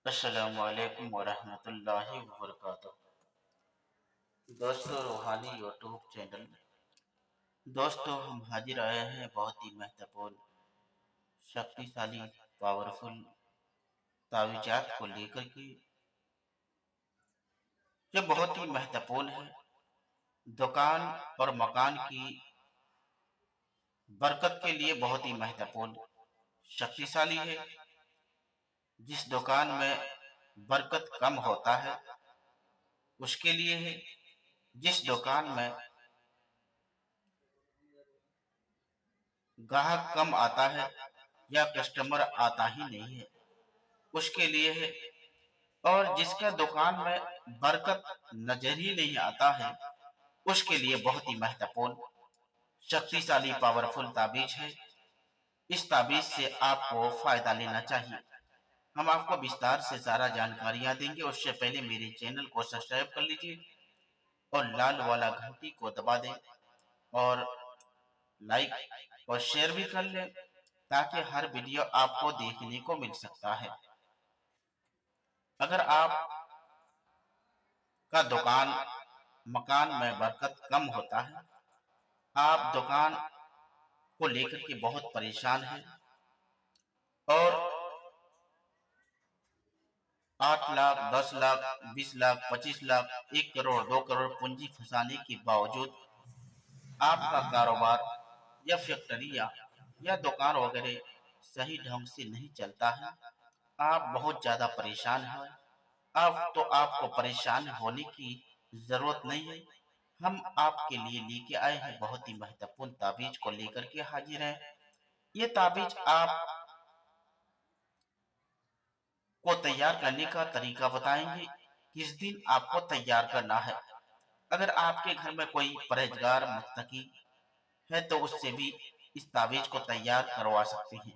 अस्सलामु अलैकुम वरहमतुल्लाहि वबरकातुहू। दोस्तों, रूहानी यूट्यूब चैनल में हम हाजिर आए हैं बहुत ही महत्वपूर्ण, शक्तिशाली, पावरफुल तावीज़ात को लेकर के, जो बहुत ही महत्वपूर्ण है। दुकान और मकान की बरकत के लिए बहुत ही महत्वपूर्ण, शक्तिशाली है। जिस दुकान में बरकत कम होता है उसके लिए है। जिस दुकान में ग्राहक कम आता है या कस्टमर आता ही नहीं है उसके लिए है। और जिसका दुकान में बरकत नजर ही नहीं आता है उसके लिए बहुत ही महत्वपूर्ण, शक्तिशाली, पावरफुल ताबीज है। इस ताबीज से आपको फायदा लेना चाहिए। हम आपको विस्तार से सारा जानकारियां देंगे। उससे पहले मेरे चैनल को सब्सक्राइब कर लीजिए और लाल वाला घंटी को दबा दें और लाइक और शेयर भी कर लें ताकि हर वीडियो आपको देखने को मिल सकता है। अगर आप का दुकान मकान में बरकत कम होता है, आप दुकान को लेकर के बहुत परेशान हैं और 8 लाख, 10 लाख, 20 लाख, 25 लाख, 1 करोड़, 2 करोड़ पूंजी फंसाने के बावजूद आपका कारोबार या फैक्ट्री या दुकान वगैरह सही ढंग से नहीं चलता है, आप बहुत ज्यादा परेशान हैं। अब तो आपको परेशान होने की जरूरत नहीं है। हम आपके लिए लेके आए हैं बहुत ही महत्वपूर्ण ताबीज को लेकर के हाजिर हैं। ये ताबीज आप को तैयार करने का तरीका बताएंगे, किस दिन आपको तैयार करना है। अगर आपके घर में कोई परहेजगार मुत्तकी है तो उससे भी इस ताबीज को तैयार करवा सकते हैं।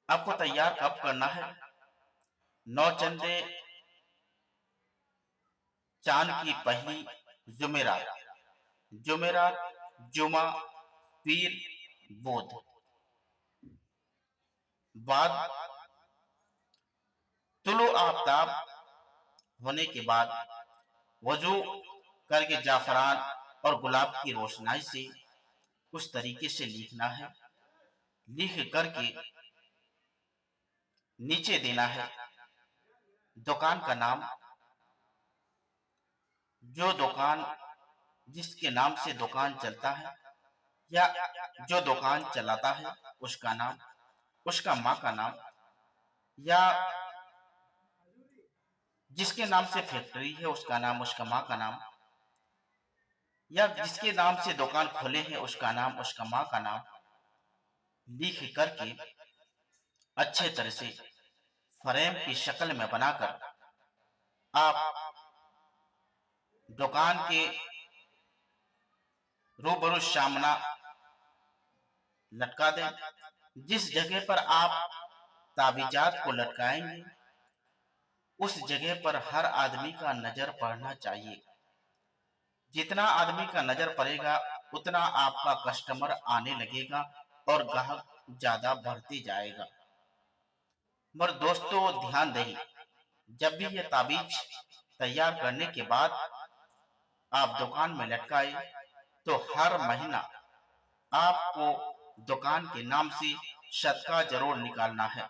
आपको तैयार कब करना है? 9 चंदे चांद की पहली जुमेरात, जुमेरात, जुमा, पीर, बुध बाद तुलो आफ्ताब होने के बाद वजू करके जाफरान और गुलाब की रोशनाई से उस तरीके से लिखना है। लिख करके नीचे देना है दुकान का नाम, जो दुकान जिसके नाम से दुकान चलता है या जो दुकान चलाता है उसका नाम, उसका माँ का नाम, या जिसके नाम से फैक्ट्री है उसका नाम, उसका माँ का नाम, या जिसके नाम से दुकान खोले हैं उसका नाम, उसका माँ का नाम लिख करके अच्छे तरह से फ्रेम की शक्ल में बनाकर आप दुकान के रूबरू सामना लटका दें। जिस जगह पर आप ताबीजात को लटकाएंगे उस जगह पर हर आदमी का नजर पड़ना चाहिए। जितना आदमी का नजर पड़ेगा उतना आपका कस्टमर आने लगेगा और ग्राहक ज्यादा बढ़ते जाएगा। मगर दोस्तों ध्यान दें, जब भी यह ताबीज तैयार करने के बाद आप दुकान में लटकाए तो हर महीना आपको दुकान के नाम से सदका जरूर निकालना है।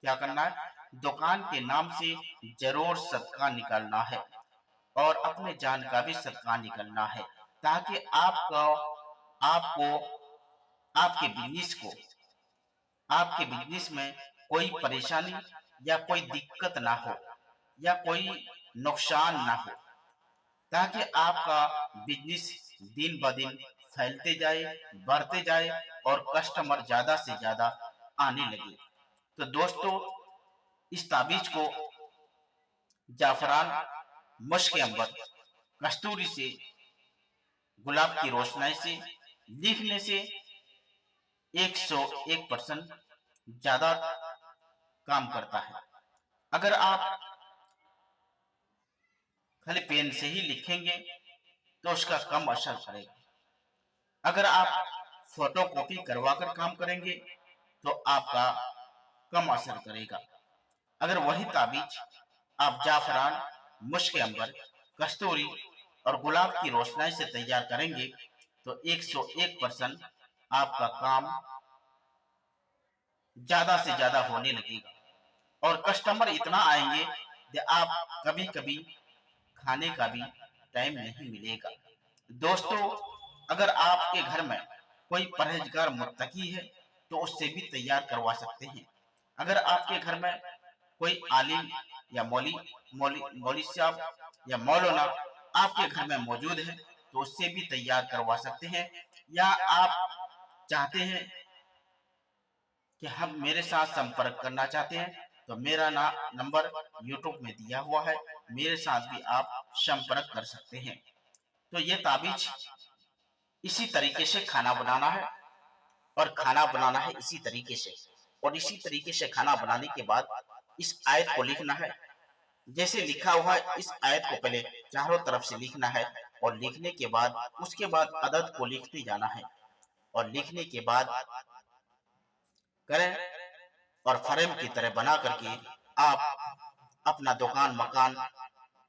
क्या करना है? दुकान के नाम से जरूर सदका निकालना है और अपने जान का भी सदका निकलना है ताकि आपको आपको आपके बिजनेस को आपके बिजनेस में कोई परेशानी या कोई दिक्कत ना हो या कोई नुकसान ना हो, ताकि आपका बिजनेस दिन ब दिन फैलते जाए, बढ़ते जाए और कस्टमर ज्यादा से ज्यादा आने लगे। तो दोस्तों इस ताबीज को जाफरान, मुश्क अंबर, कस्तूरी से, गुलाब की रोशनाई से लिखने से 101% ज्यादा काम करता है। अगर आप खाली पेन से ही लिखेंगे तो उसका कम असर पड़ेगा। अगर आप फोटो कॉपी करवा कर काम करेंगे तो आपका कम असर करेगा। अगर वही ताबीज आप जाफरान, मुश्क अंबर, कस्तूरी और गुलाब की रोशनाई से तैयार करेंगे तो 101% आपका काम ज्यादा से ज्यादा होने लगेगा और कस्टमर इतना आएंगे कि आप कभी कभी खाने का भी टाइम नहीं मिलेगा। दोस्तों, अगर आपके घर में कोई परहेजगार मुत्तकी है तो उससे भी तैयार करवा सकते हैं। अगर आपके घर में कोई आलिम या मौली मौली मौली साहब या मौलाना आपके घर में मौजूद है तो उससे भी तैयार करवा सकते हैं। या आप चाहते हैं कि हम मेरे साथ संपर्क करना चाहते हैं तो मेरा नंबर यूट्यूब में दिया हुआ है, मेरे साथ भी आप संपर्क कर सकते हैं। तो ये ताबीज इसी तरीके से खाना बनाना है और खाना बनाना है इसी तरीके से, और इसी तरीके से खाना बनाने के बाद इस आयत को लिखना है। जैसे लिखा हुआ है इस आयत को पहले चारों तरफ से लिखना है और लिखने के बाद उसके बाद अदद को लिखते जाना है और लिखने के बाद करें और फ्रेम की तरह बना करके आप अपना दुकान मकान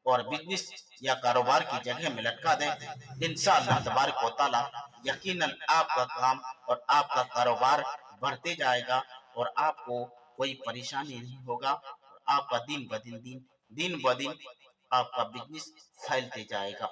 और बिजनेस या कारोबार की जगह में लटका दें। इंशाअल्लाह तबारक व तआला यकीनन आपका काम और आपका कारोबार बढ़ते जाएगा और आपको कोई परेशानी नहीं होगा और आपका दिन ब दिन आपका बिजनेस फैलते जाएगा।